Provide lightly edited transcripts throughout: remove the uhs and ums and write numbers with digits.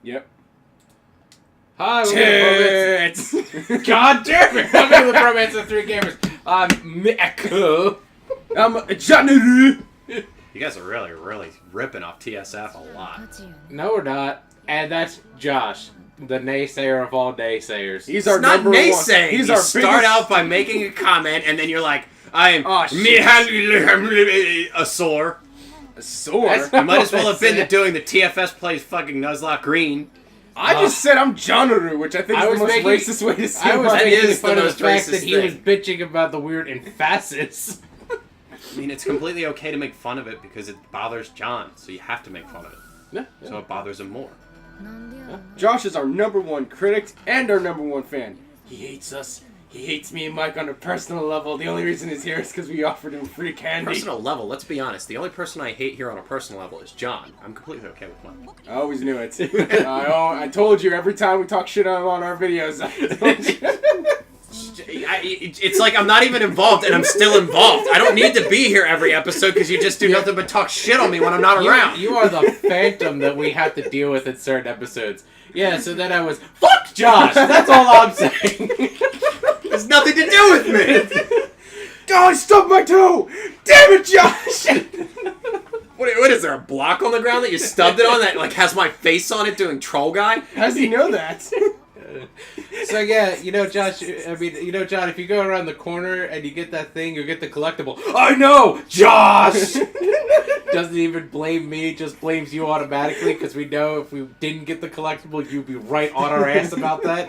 Yep. Hi, welcome to Bromance. God damn it! Welcome to the Bromance of Three Gamers. I'm Meko. I'm Johnny. You guys are really ripping off TSF a lot. No, we're not. And that's Josh, the naysayer of all naysayers. He's our not number naysaying. one. He's you our start biggest... out by making a comment, and then you're like, I'm a sore. A sore? You might as well have been doing the TFS plays fucking Nuzlocke Green. I just said I'm Jonaru, which I think is the most racist way to say it. I was making fun of the fact that thing. he was bitching about the weird emphasis. I mean, it's completely okay to make fun of it because it bothers John, so you have to make fun of it. Yeah. So it bothers him more. Yeah. Josh is our number one critic and our number one fan. He hates us. He hates me and Mike on a personal level. The only reason he's here is because we offered him free candy. Personal level, let's be honest. The only person I hate here on a personal level is John. I'm completely okay with Mike. I always knew it. I told you every time we talk shit on our videos. It's like I'm not even involved and I'm still involved. I don't need to be here every episode because you just do nothing but talk shit on me when I'm not around. You are the phantom that we have to deal with in certain episodes. Yeah, so then I was, fuck Josh! That's all I'm saying. It's nothing to do with me. God, I stubbed my toe! Damn it, Josh! What is there, a block on the ground that you stubbed it on that like has my face on it doing troll guy? How does he know that? So yeah, Josh, John, if you go around the corner and you get that thing, you get the collectible. I know! Josh! Doesn't even blame me, just blames you automatically, because we know if we didn't get the collectible, you'd be right on our ass about that.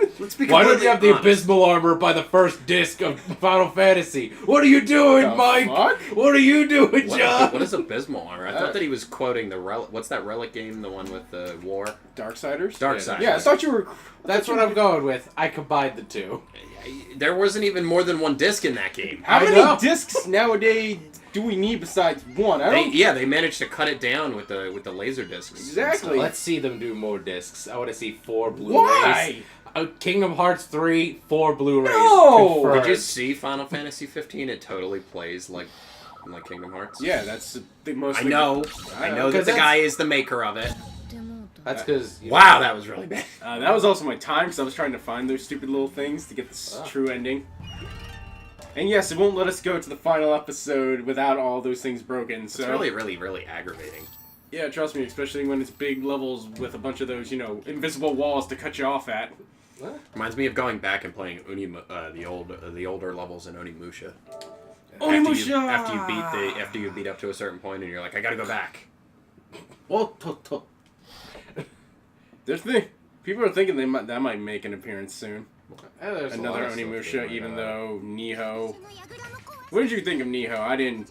Why don't you have the abysmal armor by the first disc of Final Fantasy? What are you doing, Mike? Fuck? What are you doing, John? What is abysmal armor? I thought that he was quoting the what's that relic game, the one with the war? Darksiders? Darksiders. Yeah, I thought you were... That's what I'm going with. I combined the two. There wasn't even more than one disc in that game. How many discs nowadays do we need besides one? They managed to cut it down with the laser discs. Exactly. So let's see them do more discs. I want to see 4 Blu-rays. Why? Kingdom Hearts 3, 4 Blu-rays. No! Confirmed. Did you see Final Fantasy 15? It totally plays like Kingdom Hearts. Yeah, that's the most... I know that the guy is the maker of it. That's because... Wow, that was really bad. That was also my time, because I was trying to find those stupid little things to get the true ending. And yes, it won't let us go to the final episode without all those things broken, so... It's really aggravating. Yeah, trust me, especially when it's big levels with a bunch of those, invisible walls to cut you off at. What? Reminds me of going back and playing the older levels in Onimusha. Onimusha! After you beat up to a certain point and you're like, I gotta go back. There's the thing. People are thinking that might make an appearance soon. Another Onimusha, even though Niho... What did you think of Niho? I didn't...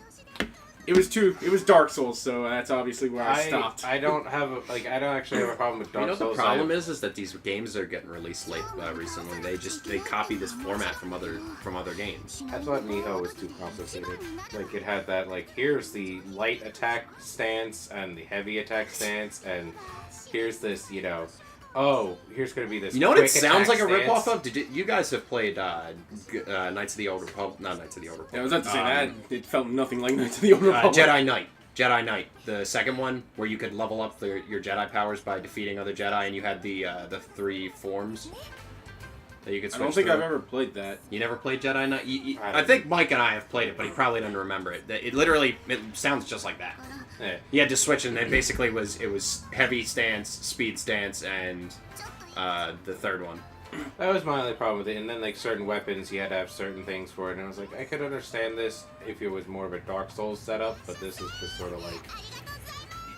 It was Dark Souls, so that's obviously where I stopped. I don't actually have a problem with Dark Souls. The problem is that these games are getting released late recently. They copy this format from other games. I thought Niho was too complicated. Like, it had that, here's the light attack stance and the heavy attack stance, and here's this, here's going to be this. You know what it quick sounds like a stance. ripoff of? You guys have played Knights of the Old Republic? Not Knights of the Old Republic. Yeah, I was about to say that. It felt nothing like Knights of the Old Republic. Jedi Knight. The second one, where you could level up your Jedi powers by defeating other Jedi, and you had the 3 forms that you could switch I don't think through. I've ever played that. You never played Jedi Knight? I think Mike and I have played it, but he probably doesn't remember it. It sounds just like that. Yeah. You had to switch, and it basically was heavy stance, speed stance, and the third one. That was my only problem with it. And then, certain weapons, you had to have certain things for it. And I was like, I could understand this if it was more of a Dark Souls setup, but this is just sort of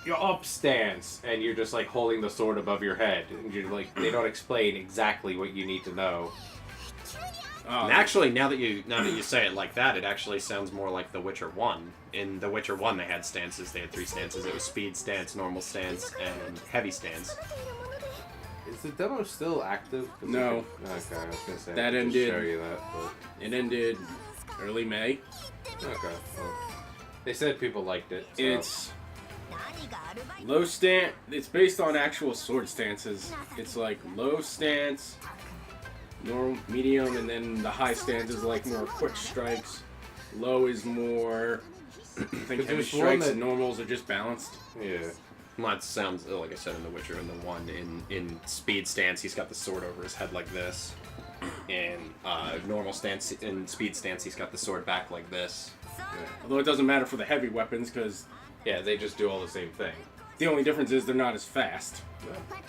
you're up stance, and you're just, holding the sword above your head. And you're they don't explain exactly what you need to know. And actually, now that you say it like that, it actually sounds more like The Witcher 1. In The Witcher 1, they had stances. They had 3 stances. It was speed stance, normal stance, and heavy stance. Is the demo still active? No. Okay, I was gonna say. That I could ended. Show you that, but... It ended early May. Okay. Well, they said people liked it. So. It's low stance. It's based on actual sword stances. It's low stance, normal, medium, and then the high stance is more quick strikes. Low is more. I think heavy strikes and normals are just balanced. Yeah. Well, that sounds, like I said in The Witcher, in the one in speed stance, he's got the sword over his head like this. In normal stance, in speed stance, he's got the sword back like this. Yeah. Although it doesn't matter for the heavy weapons, because... Yeah, they just do all the same thing. The only difference is they're not as fast.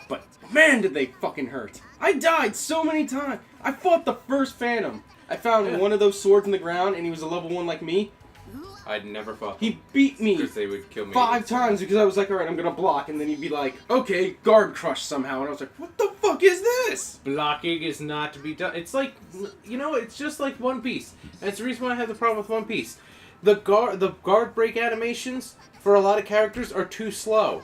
But, man, did they fucking hurt. I died so many times. I fought the first Phantom. I found one of those swords in the ground, and he was a level 1 like me. I'd never fought. He beat me because they would kill me 5 times because I was like, alright, I'm gonna block. And then he'd be like, okay, guard crush somehow. And I was like, what the fuck is this? Blocking is not to be done. It's like, it's just like One Piece. And it's the reason why I have the problem with One Piece. The guard break animations for a lot of characters are too slow.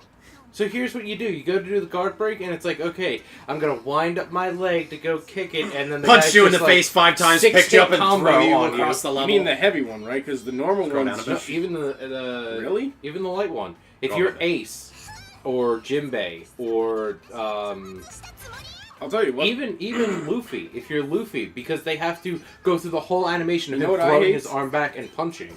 So here's what you do. You go to do the guard break, and it's like, okay, I'm going to wind up my leg to go kick it, and then the punch you in the face 5 times, pick you up, and throw you across the level. You mean the heavy one, right? Because the normal one's just... Even the... Really? Even the light one. If you're Ace, or Jinbei, or... I'll tell you what. Even Luffy, if you're Luffy, because they have to go through the whole animation of him throwing his arm back and punching.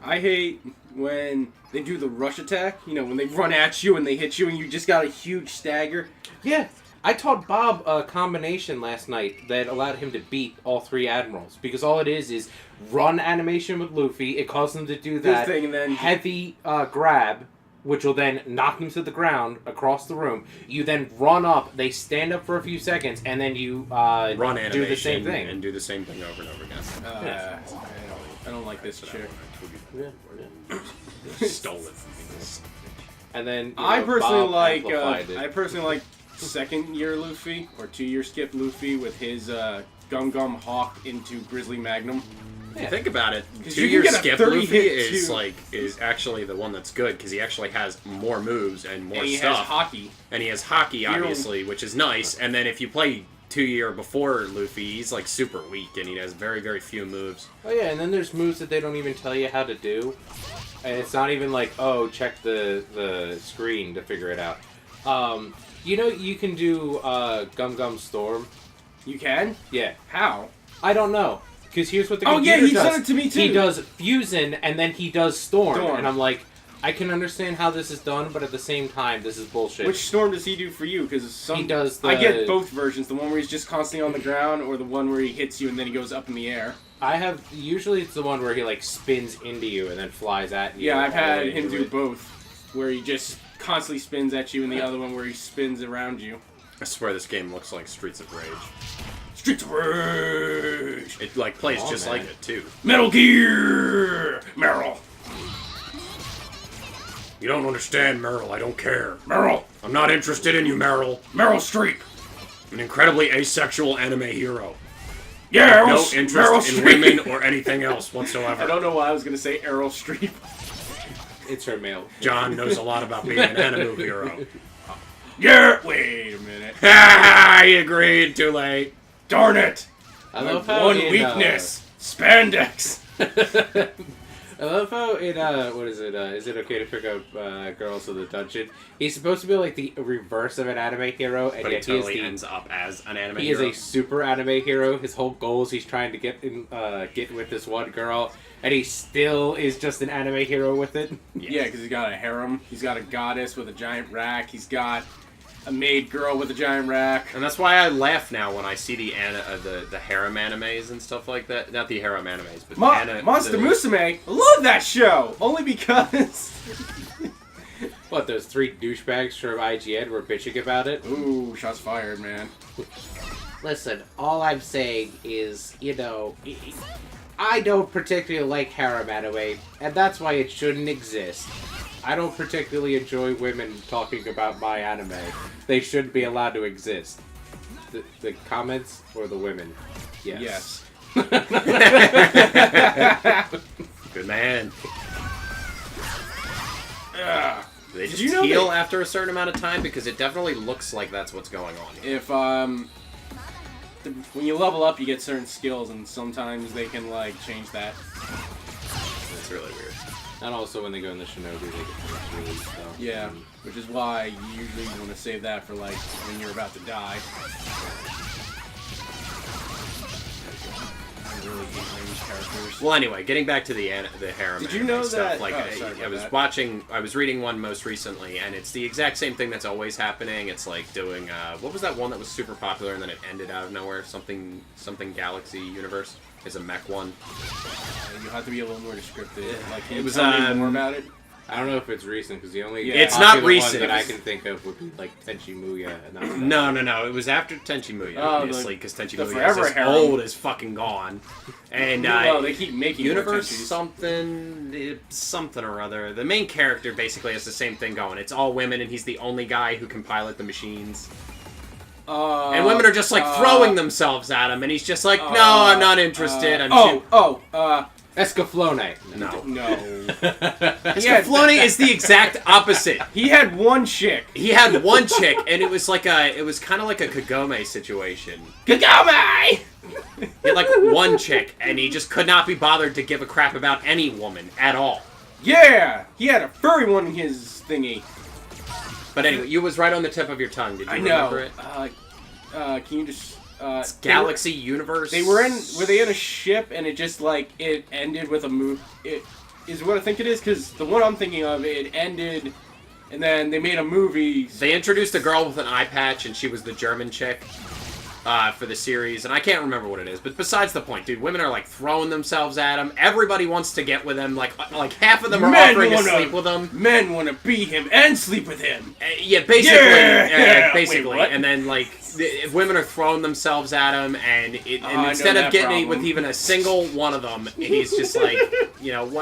I hate when they do the rush attack, when they run at you and they hit you and you just got a huge stagger. Yeah, I taught Bob a combination last night that allowed him to beat all 3 admirals, because all it is run animation with Luffy, it causes him to do that thing, and then heavy grab, which will then knock them to the ground across the room. You then run up, they stand up for a few seconds, and then you run animation do the same thing. And do the same thing over and over again. I don't like this chick. Stole it from me. And then I personally like second year Luffy or 2-year skip Luffy with his Gum Gum Hawk into Grizzly Magnum. Yeah. Think about it. 2-year skip Luffy is actually the one that's good because he actually has more moves and more stuff. Has hockey. And he has hockey, obviously, which is nice. And then if you play 2-year before Luffy, he's like super weak and he has very, very few moves. Oh yeah, and then there's moves that they don't even tell you how to do. And it's not even like, oh, check the screen to figure it out. You can do Gum Gum Storm. You can? Yeah. How? I don't know. Because here's what the computer does. Oh yeah, he done it to me too. He does Fusion, and then he does Storm. And I'm like, I can understand how this is done, but at the same time, this is bullshit. Which Storm does he do for you? Because he does I get both versions. The one where he's just constantly on the ground, or the one where he hits you and then he goes up in the air. Usually it's the one where he like spins into you and then flies at you. Yeah, I've had him do both. Where he just constantly spins at you, and the other one where he spins around you. I swear this game looks like Streets of Rage. Streets of Rage! It plays just like it too. Metal Gear! Meryl! You don't understand, Meryl. I don't care. Meryl! I'm not interested in you, Meryl. Meryl Streep! An incredibly asexual anime hero. Yeah, no interest in women or anything else whatsoever. I don't know why I was going to say Errol Streep. It's her male. John knows a lot about being an anime hero. Yeah! Wait a minute. I agreed. Too late. Darn it! I love how one weakness. Spandex. I love how what is it? Is it okay to pick up girls in the dungeon? He's supposed to be like the reverse of an anime hero, and but yet he totally ends up as an anime hero. He is a super anime hero. His whole goal is he's trying to get with this one girl, and he still is just an anime hero with it. Yeah, because he's got a harem. He's got a goddess with a giant rack. He's got a maid girl with a giant rack. And that's why I laugh now when I see the harem animes and stuff like that. Not the harem animes, but Monster Musume. I love that show! Only because... What, those 3 douchebags from IGN were bitching about it? Ooh, shots fired, man. Listen, all I'm saying is, I don't particularly like harem anime, and that's why it shouldn't exist. I don't particularly enjoy women talking about my anime. They shouldn't be allowed to exist. The comments or the women? Yes. Good man. They just heal after a certain amount of time? Because it definitely looks like that's what's going on. If, when you level up, you get certain skills, and sometimes they can, change that. That's really weird. And also when they go in the Shinobi, they get points released, so... Yeah, which is why you usually want to save that for, when you're about to die. really in-range characters. Well, anyway, getting back to the harem. Did you know stuff, that? Like, I was reading one most recently, and it's the exact same thing that's always happening. It's like doing what was that one that was super popular and then it ended out of nowhere? Something Galaxy Universe is a mech one. You have to be a little more descriptive. Like, can it you was tell me more about it? I don't know if it's recent because the only it's not recent one that I can think of would be like Tenchi Muya. And No. It was after Tenchi Muya, obviously, because Tenchi Muya is as harem. old as fucking gone. And well, they keep making Universe something or other. The main character basically has the same thing going. It's all women, and he's the only guy who can pilot the machines. And women are just like throwing themselves at him, and he's just like, "No, I'm not interested." Escaflowne. No. Escaflowne is the exact opposite. He had one chick. He had one chick, and it was kind of like a Kagome situation. Kagome! He had like one chick, and he just could not be bothered to give a crap about any woman at all. Yeah! He had a furry one in his thingy. But anyway, you was right on the tip of your tongue. Did you remember it? Can you just... it's Galaxy Universe. Were they in a ship and it just like it ended with a move? It is what I think it is because the one I'm thinking of it ended, and then they made a movie. They introduced a girl with an eye patch and she was the German chick for the series, and I can't remember what it is. But besides the point, dude, women are like throwing themselves at him. Everybody wants to get with him. Like half of them are offering to sleep with him. Men want to beat him and sleep with him. Yeah, basically, basically, wait, and then like. Women are throwing themselves at him, and instead of getting with even a single one of them, he's just like,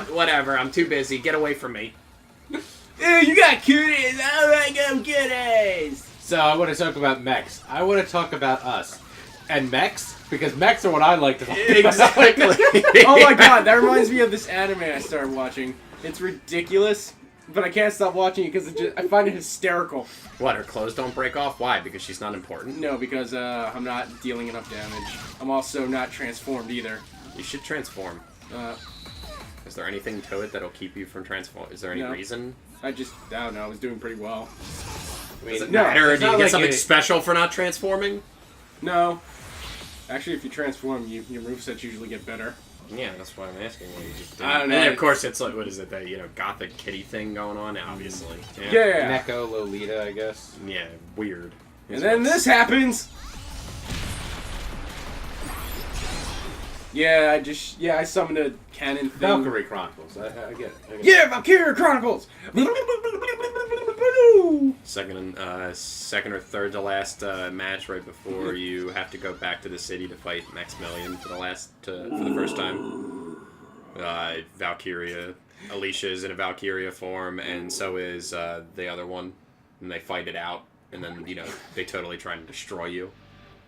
whatever, I'm too busy, get away from me. Ew, you got cuties, I like them cuties! So I want to talk about mechs. I want to talk about us. And mechs? Because mechs are what I like to talk about. Exactly. Oh my god, that reminds me of this anime I started watching. It's ridiculous, but I can't stop watching it because I find it hysterical. What, her clothes don't break off? Why? Because she's not important? No, because I'm not dealing enough damage. I'm also not transformed either. You should transform. Is there anything to it that'll keep you from transform? Is there any reason? I don't know, I was doing pretty well. Does it matter? Do you get something special for not transforming? No. Actually, if you transform, your movesets usually get better. Yeah, that's why I'm asking. What you just I don't know. And of course, it's like, what is it, that, gothic kitty thing going on? Obviously. Yeah. Neko Lolita, I guess. Yeah, weird. And then this happens! Yeah, I summoned a cannon thing. Valkyrie Chronicles, I get it. Yeah, Valkyrie Chronicles! Second or third to last match right before you have to go back to the city to fight Maximilian for the first time. Valkyria, Alicia is in a Valkyria form, and so is the other one, and they fight it out, and then they totally try and destroy you.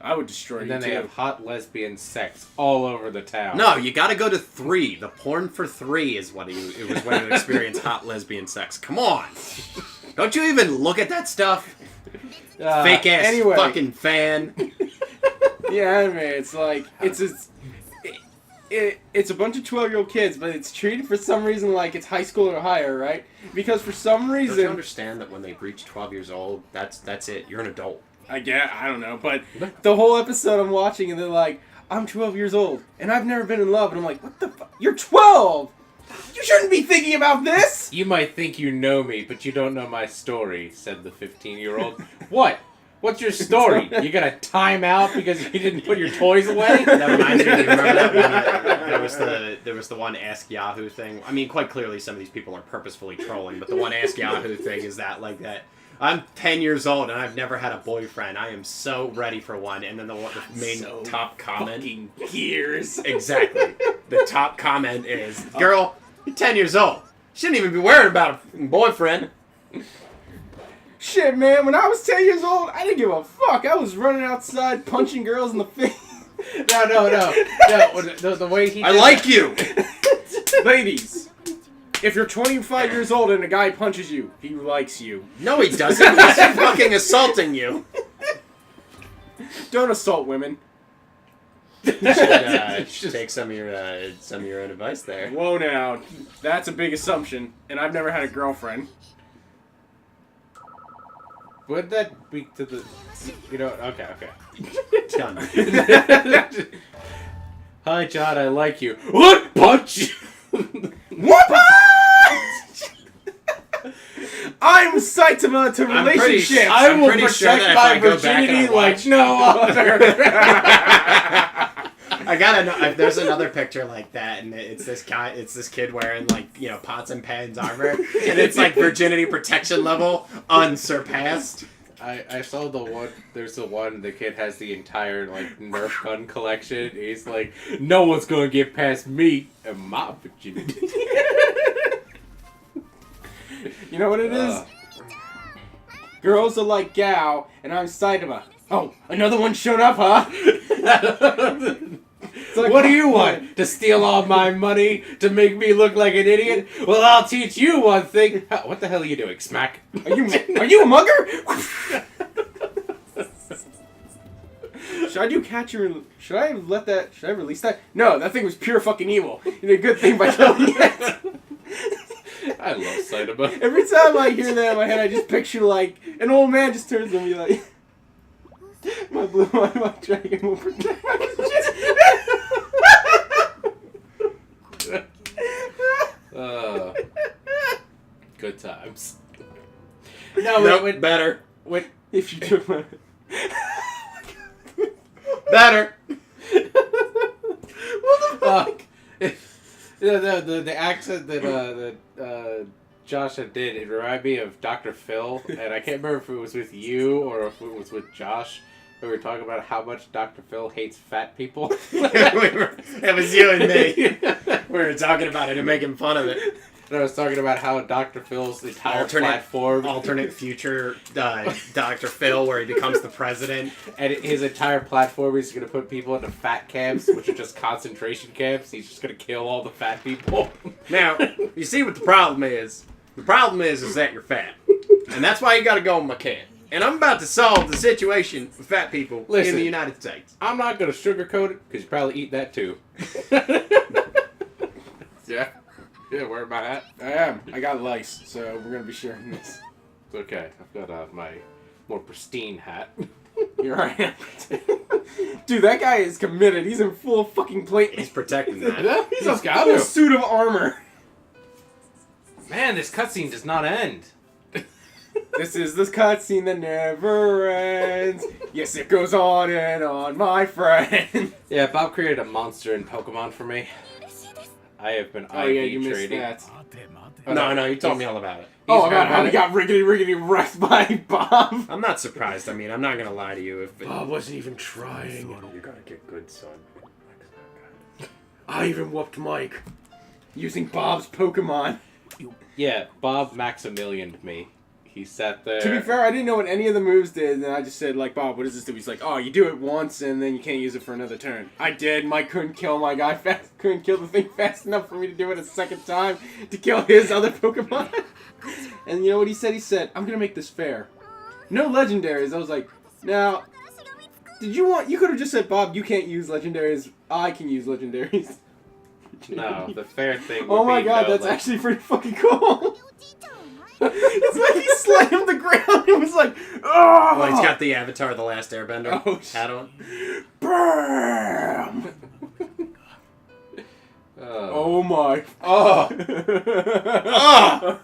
I would destroy you too. And then they have hot lesbian sex all over the town. No, you gotta go to 3. The porn for 3 is when you experience hot lesbian sex. Come on! Don't you even look at that stuff? Fake ass fucking fan. Yeah, anime. It's like it's a bunch of 12-year-old kids, but it's treated for some reason like it's high school or higher, right? Because for some reason, don't you understand that when they reach 12 years old, that's it. You're an adult. I don't know, but the whole episode I'm watching, and they're like, I'm 12 years old, and I've never been in love, and I'm like, what the fuck? You're 12! You shouldn't be thinking about this! You might think you know me, but you don't know my story, said the 15-year-old. What? What's your story? You got a timeout because you didn't put your toys away? That reminds me, remember that one? There was the one Ask Yahoo thing. I mean, quite clearly some of these people are purposefully trolling, but the one Ask Yahoo thing is that. I'm 10 years old and I've never had a boyfriend. I am so ready for one. And then the main top comment. Fucking gears. Exactly. The top comment is, girl, you're 10 years old. Shouldn't even be worried about a boyfriend. Shit, man, when I was 10 years old, I didn't give a fuck. I was running outside punching girls in the face. No. The way he I like you. Ladies. If you're 25 years old and a guy punches you, he likes you. No, he doesn't. He's fucking assaulting you. Don't assault women. You should take some of your own advice there. Whoa, now, that's a big assumption, and I've never had a girlfriend. Would that be to the... Okay. Done. Hi, John, I like you. What? Punch! What? I'm Saitama to relationships. I will protect my virginity like no other. I gotta know. There's another picture like that, and it's this guy. It's this kid wearing pots and pans armor, and it's like virginity protection level unsurpassed. I saw the one. There's the one. The kid has the entire Nerf gun collection. He's like, no one's gonna get past me and my virginity. You know what it is? Girls are like Gao, and I'm Saitama. Oh, another one showed up, huh? Like, what do you want? To steal all my money? To make me look like an idiot? Well, I'll teach you one thing. What the hell are you doing, Smack? Are you a mugger? Should I do catch and Should I release that? No, that thing was pure fucking evil. You did a good thing by killing it. I love Saitama. Every time I hear that in my head, I just picture an old man just turns to me like, my blue eye dragon will protect my good times. No, better. If you took my... Better. What the fuck? The accent that Josh did, it reminded me of Dr. Phil, and I can't remember if it was with you or if it was with Josh. We were talking about how much Dr. Phil hates fat people. It was you and me. We were talking about it and making fun of it. And I was talking about how Dr. Phil's entire platform... Alternate future Dr. Phil, where he becomes the president. And his entire platform is going to put people into fat camps, which are just concentration camps. He's just going to kill all the fat people. Now, you see what the problem is? The problem is that you're fat. And that's why you got to go with my can. And I'm about to solve the situation with fat people in the United States. I'm not going to sugarcoat it, because you probably eat that too. Yeah. Yeah, where am I at? I am. I got lice, so we're going to be sharing this. It's okay. I've got my more pristine hat. You're right. Dude, that guy is committed. He's in full fucking plate. He's protecting that. He's a full suit of armor. Man, this cutscene does not end. This is the cutscene that never ends. Yes, it goes on and on, my friend. Yeah, Bob created a monster in Pokemon for me. I have been you trading. missed that. No, you told me all about it. About how he got riggedy wrecked by Bob. I'm not surprised. I mean, I'm not going to lie to you. Bob wasn't even trying. You got to get good, son. I even whooped Mike. Using Bob's Pokemon. Yeah, Bob Maximilian'd me. He sat there. To be fair, I didn't know what any of the moves did, and I just said, Bob, what does this do? He's like, oh, you do it once, and then you can't use it for another turn. I did. Mike couldn't kill my guy fast. Couldn't kill the thing fast enough for me to do it a second time to kill his other Pokemon. And you know what he said? He said, I'm going to make this fair. No legendaries. I was like, now, you could have just said, Bob, you can't use legendaries. I can use legendaries. No, the fair thing would oh my be god, that's actually pretty fucking cool. It's like he slammed the ground and was like, oh! Well, he's got the Avatar, the Last Airbender hat on. BAM! Oh my. Oh! Oh!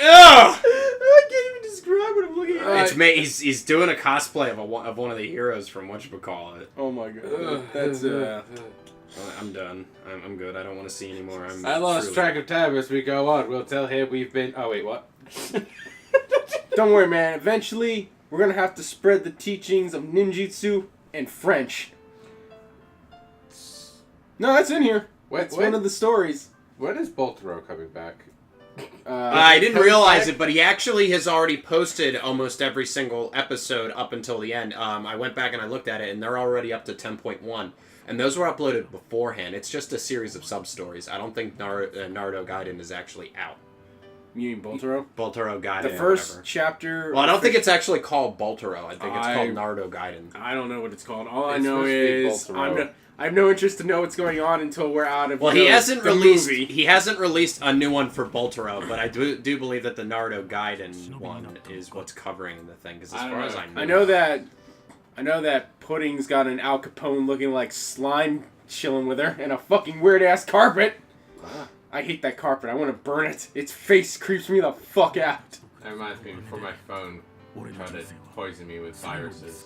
I can't even describe what I'm looking at. It's me. He's doing a cosplay of one of the heroes from whatchamacallit. Oh my god. That's I'm done. I'm good. I don't want to see anymore. I lost track of time as we go on. We'll tell him we've been... Oh, wait, what? Don't worry, man. Eventually, we're going to have to spread the teachings of ninjutsu and French. No, that's in here. It's one of the stories. When is Boltero coming back? I didn't realize it, but he actually has already posted almost every single episode up until the end. I went back and I looked at it, and they're already up to 10.1. And those were uploaded beforehand. It's just a series of sub-stories. I don't think Naruto Gaiden is actually out. You mean Boltero? Boltero Gaiden. The first chapter... Well, I don't think it's actually called Boltero. I think it's called Naruto Gaiden. I don't know what it's called. All I know is... I have no interest to know what's going on until we're out of he hasn't released movie. He hasn't released a new one for Boltero, but I do believe that the Naruto Gaiden one is what's covering the thing, because as far as I know... I know that Pudding's got an Al Capone looking like slime chilling with her in a fucking weird-ass carpet. I hate that carpet. I want to burn it. Its face creeps me the fuck out. That reminds me, before my phone tried to poison me with viruses,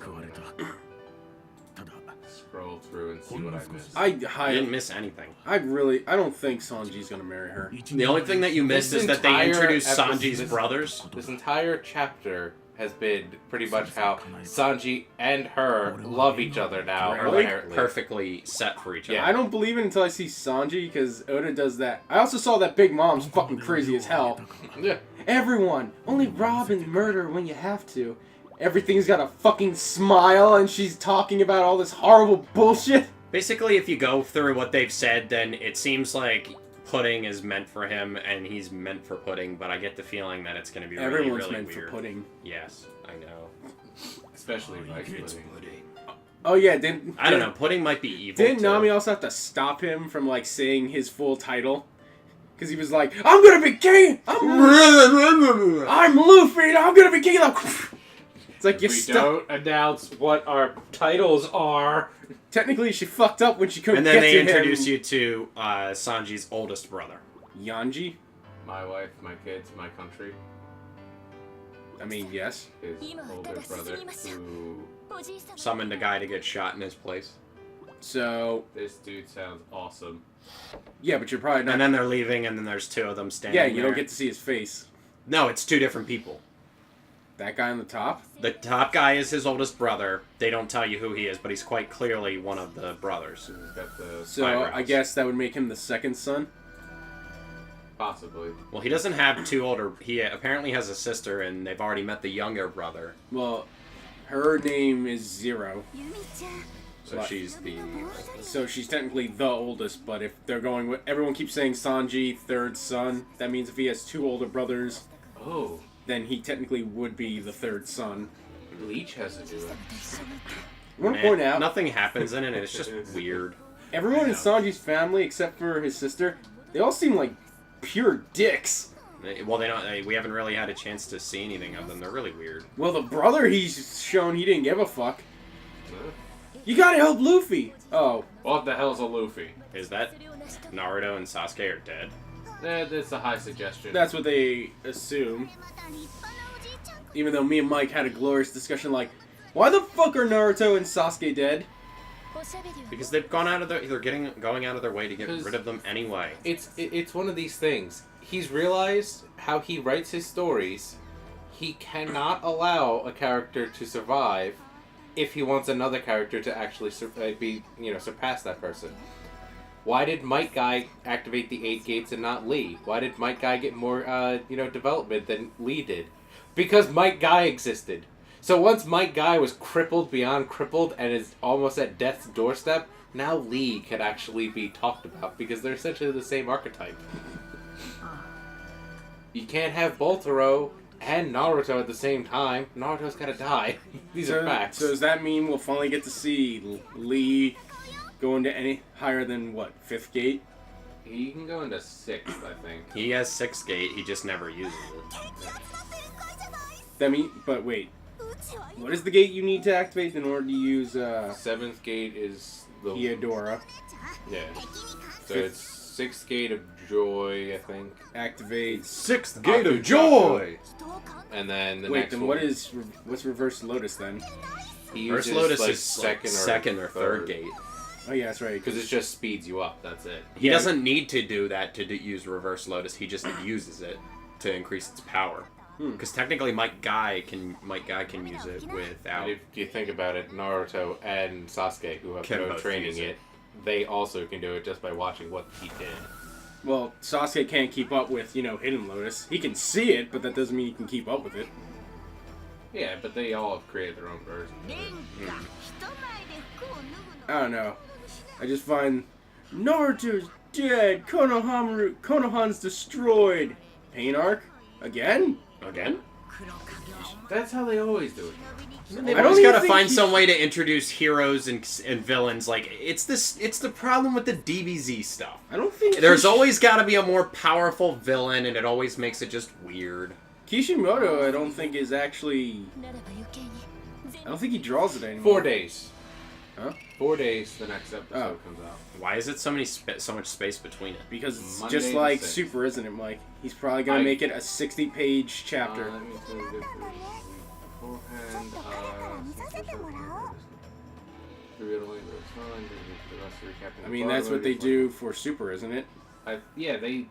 scroll through and see what I missed. I didn't miss anything. I don't think Sanji's gonna marry her. The only thing that you missed is that they introduced Sanji's brothers. This entire chapter has been pretty much how Sanji and her love each other now. Really? Perfectly set for each other. Yeah, I don't believe it until I see Sanji, because Oda does that. I also saw that Big Mom's fucking crazy as hell. Yeah. Everyone, only rob and murder when you have to. Everything's got a fucking smile, and she's talking about all this horrible bullshit. Basically, if you go through what they've said, then it seems like pudding is meant for him, and he's meant for pudding, but I get the feeling that it's going to be really, Everyone's really meant weird. for pudding. Yes, I know. Especially rice pudding. Oh yeah, I don't know, pudding might be evil, Didn't too. Nami also have to stop him from, like, saying his full title? Because he was like, I'm gonna be king! I'm Luffy, and I'm gonna be king of the... It's like, you don't announce what our titles are. Technically, she fucked up when she couldn't And then get they to introduce him. you to Sanji's oldest brother. Yanji? My wife, my kids, my country. I mean, yes. His older brother who... Summoned a guy to get shot in his place. So... This dude sounds awesome. Yeah, but you're probably not... And then they're leaving, and then there's two of them standing Yeah, you there. don't get to see his face. No, it's two different people. That guy on the top? The top guy is his oldest brother. They don't tell you who he is, but he's quite clearly one of the brothers. He's got the So, I guess that would make him the second son? Possibly. Well, he doesn't have two older... He apparently has a sister, and they've already met the younger brother. Well, her name is Zero. So she's the... So she's technically the oldest, but if they're going with... Everyone keeps saying Sanji, third son. That means if he has two older brothers... Oh. Then he technically would be the third son. Bleach has to do it. I want to point out... Nothing happens in it, it's just weird. Everyone in Sanji's family, except for his sister, they all seem like pure dicks. Well, they don't. We haven't really had a chance to see anything of them. They're really weird. Well, the brother he's shown he didn't give a fuck. You gotta help Luffy! Oh. What the hell's a Luffy? Is that Naruto and Sasuke are dead? That's a high suggestion. That's what they assume. Even though me and Mike had a glorious discussion like, why the fuck are Naruto and Sasuke dead? Because they've gone out of their... They're going out of their way to get rid of them anyway. It's one of these things. He's realized how he writes his stories. He cannot allow a character to survive if he wants another character to actually surpass that person. Why did Might Guy activate the 8 gates and not Lee? Why did Might Guy get more, development than Lee did? Because Might Guy existed. So once Might Guy was crippled beyond crippled and is almost at death's doorstep, now Lee can actually be talked about because they're essentially the same archetype. You can't have Boltaro and Naruto at the same time. Naruto's gotta die. These are facts. So does that mean we'll finally get to see Lee go into any higher than, what, 5th gate? He can go into 6th, I think. He has 6th gate, he just never uses it. That mean, but wait. What is the gate you need to activate in order to use, 7th gate is the... Theodora. Yeah. So it's 6th gate of Joy, I think. Activate... 6th gate of Joy! And then the Wait, next then one... what's Reverse Lotus then? Reverse Lotus like is second or third gate. Oh yeah, that's right. Because it just speeds you up, that's it. He doesn't need to do that to use Reverse Lotus, he just uses it to increase its power. Because technically Might Guy can use it without... And if you think about it, Naruto and Sasuke, who have no training it, they also can do it just by watching what he did. Well, Sasuke can't keep up with, Hidden Lotus. He can see it, but that doesn't mean he can keep up with it. Yeah, but they all have created their own version of it. I don't know. I just find Naruto's dead. Konohan's destroyed. Pain arc? Again? Again? That's how they always do it. They've always got to find some way to introduce heroes and villains. Like, it's the problem with the DBZ stuff. I don't think... There's always got to be a more powerful villain, and it always makes it just weird. Kishimoto, I don't think is actually... I don't think he draws it anymore. 4 days. Huh? 4 days, the next episode comes out. Why is it so much space between it? Because it's Monday just the like 6th. Super, isn't it, Mike? He's probably gonna make it a 60-page chapter. Let me move it beforehand. I mean, that's what they do for Super, isn't it? Yeah, they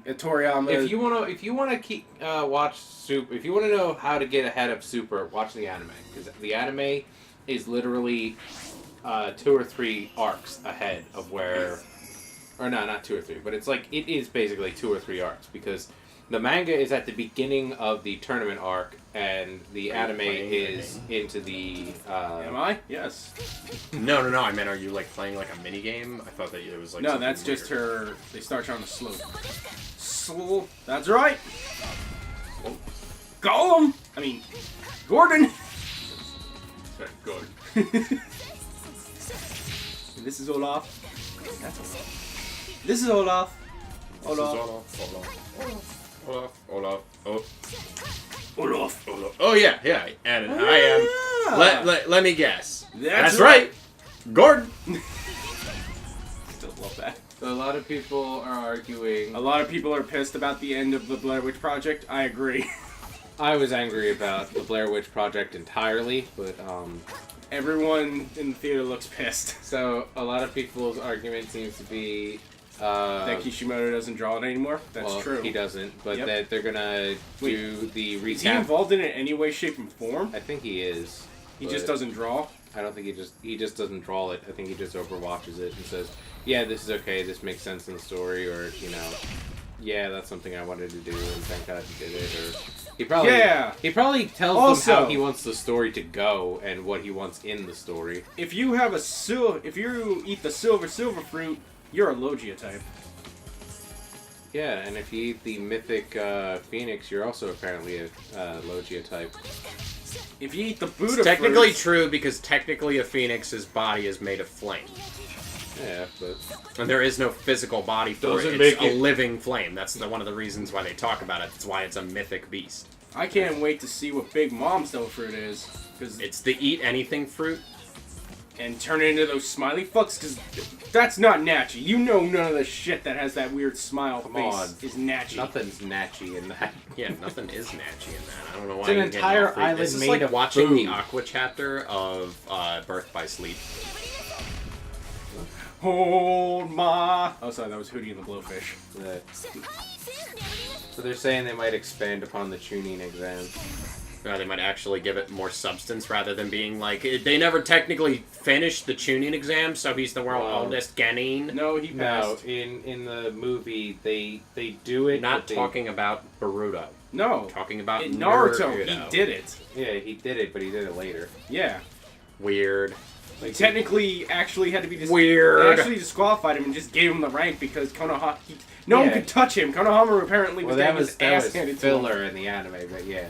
Toriyama. If you wanna keep watch Super, if you wanna know how to get ahead of Super, watch the anime, because the anime is literally 2 or 3 arcs ahead of where, or no, not 2 or 3, but it is basically 2 or 3 arcs, because the manga is at the beginning of the tournament arc, and the anime is into the. Am I? Yes. No. I meant, are you like playing like a mini game? I thought that it was like. No, that's weird. just her. They start on a slope. Slope. That's right. Gollum. I mean, Gordon. Sorry, Gordon. This is Olaf. That's Olaf. This is Olaf. Olaf. Olaf. Oh yeah, and I am. Let me guess. That's right. Gordon. Still love that. So a lot of people are arguing. A lot of people are pissed about the end of the Blair Witch Project. I agree. I was angry about the Blair Witch Project entirely, but everyone in the theater looks pissed. So a lot of people's argument seems to be that Kishimoto doesn't draw it anymore. That's true. He doesn't, but that they're gonna do the recap. Is he involved in it in any way, shape, and form? I think he is. He just doesn't draw. I don't think he just doesn't draw it. I think he just overwatches it and says, "Yeah, this is okay. This makes sense in the story," or "Yeah, that's something I wanted to do, and thank God he did it." Or he probably tells them how he wants the story to go and what he wants in the story. If you eat the silver fruit, you're a Logia type. Yeah, and if you eat the mythic phoenix, you're also apparently a Logia type. If you eat the Buddha it's technically fruits, true, because technically a phoenix's body is made of flame. Yeah, but... And there is no physical body for it. It's a living flame. That's one of the reasons why they talk about it. That's why it's a mythic beast. I can't wait to see what Big Mom's Devil Fruit is. Cause it's the eat anything fruit. And turn it into those smiley fucks, because that's not Natchy. You know none of the shit that has that weird smile face is Natchy. Nothing's Natchy in that. Yeah, nothing is Natchy in that. I don't know why. It's an entire island this made is like of watching food. the Aqua chapter of Birth by Sleep. Hold my... Oh, sorry, that was Hootie and the Blowfish. So they're saying they might expand upon the tuning exam. They might actually give it more substance rather than being like... They never technically finished the tuning exam, so he's the world's oldest Genin. No, he passed. No, in the movie, they do it... Not talking about Boruto. No. Talking about in Naruto. He did it. Yeah, he did it, but he did it later. Yeah. Weird. Like, technically, actually had to be weird. They actually disqualified him and just gave him the rank because Konohama... No one could touch him. Konohama apparently was getting his ass handed to him. filler in the anime, but yeah.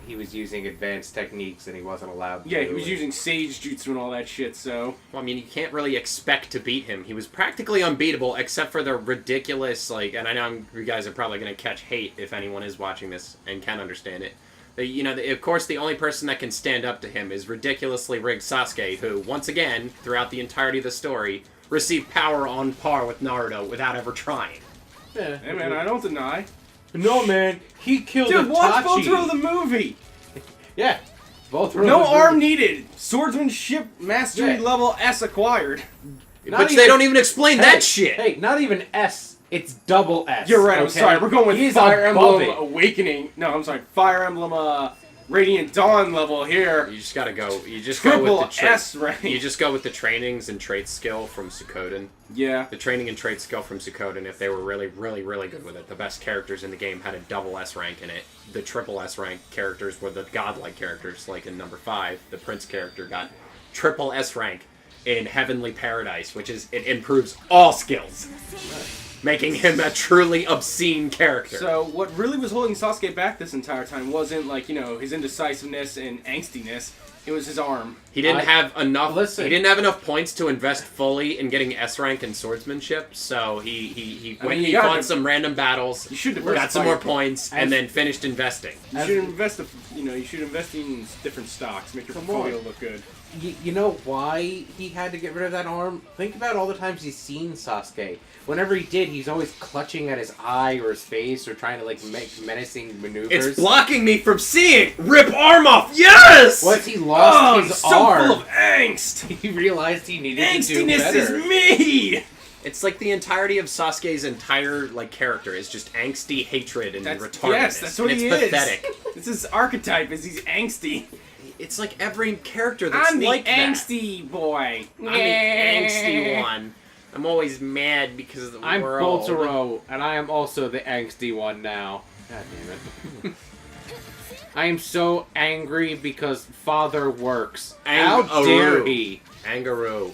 He was using advanced techniques and he wasn't allowed to. Yeah, he was using sage jutsu and all that shit, so... Well, I mean, you can't really expect to beat him. He was practically unbeatable, except for the ridiculous, like... And I know you guys are probably going to catch hate if anyone is watching this and can understand it. Of course, the only person that can stand up to him is ridiculously rigged Sasuke, who, once again, throughout the entirety of the story, received power on par with Naruto without ever trying. Yeah. Hey, man, I don't deny. No, man, he killed Dude, Itachi. watch Voltoro the movie! Yeah. Voltoro no arm needed! Swordsmanship mastery level S acquired. But they don't even explain that shit! Hey, not even S. It's double S. You're right, okay? I'm sorry. We're going with He's Fire Emblem it. Awakening. No, I'm sorry. Fire Emblem Radiant Dawn level here. You just gotta go. You just Triple go with the S rank. You just go with the trainings and trait skill from Suikoden. Yeah. The training and trait skill from Suikoden, if they were really, really, really good with it. The best characters in the game had a double S rank in it. The triple S rank characters were the godlike characters, like in number 5, the Prince character got triple S rank in Heavenly Paradise, which is, it improves all skills. Making him a truly obscene character. So, what really was holding Sasuke back this entire time wasn't, like, his indecisiveness and angstiness. It was his arm. He didn't have enough. He didn't have enough points to invest fully in getting S rank in swordsmanship. So he fought some random battles. You should got some more points, and then finished investing. You should invest. You should invest in different stocks. Make your portfolio look good. You know why he had to get rid of that arm? Think about all the times he's seen Sasuke. Whenever he did, he's always clutching at his eye or his face or trying to like make menacing maneuvers. It's blocking me from seeing! Rip arm off! Yes! Once he lost his arm, full of angst. he realized he needed to do Angstiness better. is me. It's like the entirety of Sasuke's entire like character is just angsty hatred and retardedness. Yes, that's what and he it's is. pathetic. It's his archetype, is he's angsty. It's like every character that's I'm the like angsty boy. that. I'm the angsty one. I'm always mad because of the I'm world. Boltero, and I am also the angsty one now. God damn it. I am so angry because father works. How dare he? Angaroo.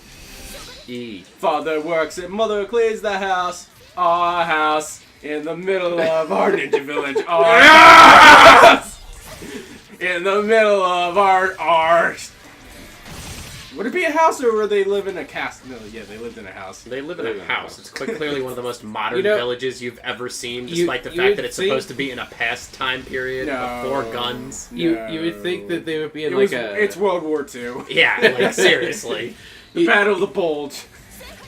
E. Father works and mother cleans the house. Our house in the middle of our ninja village. Our house in the middle of our. Would it be a house or would they live in a castle? No, yeah, they lived in a house. They live in a house. It's quite clearly one of the most modern You know, villages you've ever seen, despite the fact that it's supposed to be in a past time period before guns. You would think that they would be in like It's World War II. Yeah, like seriously. The Battle of the Bulge.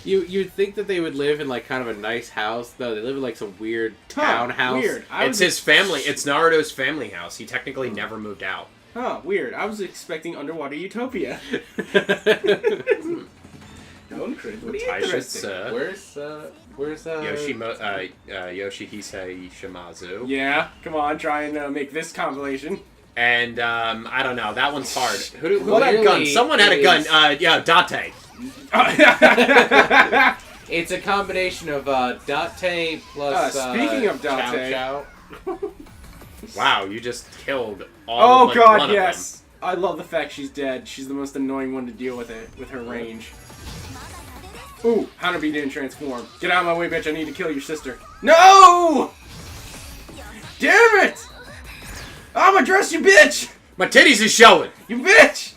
You'd think that they would live in like kind of a nice house. No, they live in like some weird townhouse. Weird. It's his family. It's Naruto's family house. He technically never moved out. Huh, weird. I was expecting Underwater Utopia. Don't cringe. What are you interested? Where's Yoshihise Shimazu. Yeah, come on, try and make this compilation. And I don't know. That one's hard. Who Well, had a gun? Someone had a gun. Yeah, Date. It's a combination of Date plus. Speaking of Date. Chow Chow. Wow, you just killed all. Oh of, god, one yes. I love the fact she's dead. She's the most annoying one to deal with with her range. Ooh, Hanabi didn't transform. Get out of my way, bitch. I need to kill your sister. No! Damn it! I'm gonna dress you, bitch! My titties is showing. You bitch!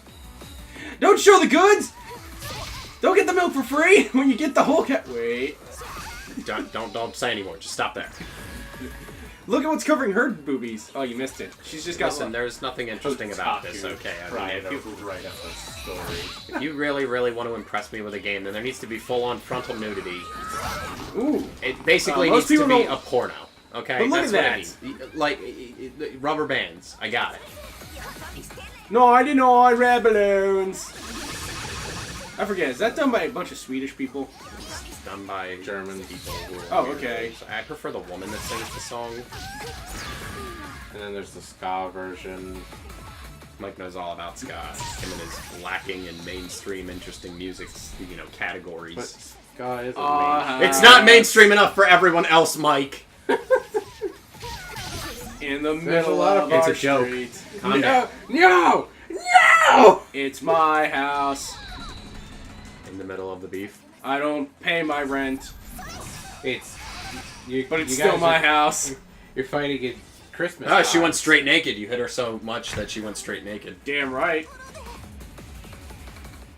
Don't show the goods! Don't get the milk for free when you get the whole cat. Wait. Don't say anymore. Just stop there. Look at what's covering her boobies. Oh, you missed it. She's just got Listen, there's nothing interesting about this, okay? I mean, if you really, really want to impress me with a game, then there needs to be full-on frontal nudity. Ooh. It basically most needs to people be don't- a porno, okay? But look That's at what I mean. Like, rubber bands. I got it. No, I didn't know I read balloons. I forget, is that done by a bunch of Swedish people? It's done by German people who are Oh, weird. okay. I prefer the woman that sings the song. And then there's the ska version. Mike knows all about ska. Him and his lacking in mainstream interesting music, categories. But ska is a It's not mainstream enough for everyone else, Mike. In the There's middle a lot of- of It's our a joke. street. Calm down. No! No! It's my house. In the middle of the beef. I don't pay my rent, It's but it's still my house. You're fighting at Christmas. Oh, she time. went straight naked. You hit her so much that she went straight naked. Damn right.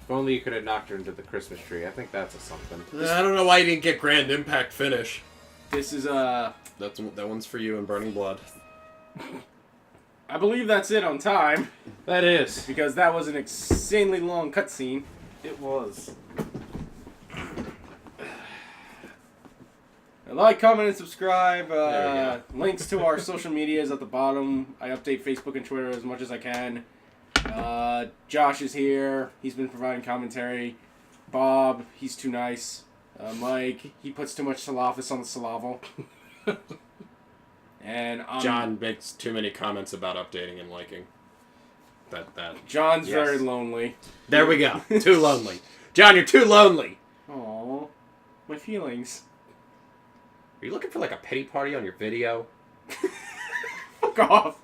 If only you could have knocked her into the Christmas tree. I think that's something. I don't know why you didn't get Grand Impact finish. This is That one's for you in Burning Blood. I believe that's it on time, That is. because that was an insanely long cutscene. It was. Like, comment, and subscribe. There Links to our social medias at the bottom. I update Facebook and Twitter as much as I can. Josh is here. He's been providing commentary. Bob, he's too nice. Mike, he puts too much salafis on the salaval. And John makes too many comments about updating and liking. That. John's Yes. very lonely. There we go. Too lonely. John, you're too lonely. Aww, my feelings. Are you looking for like a pity party on your video? Fuck off.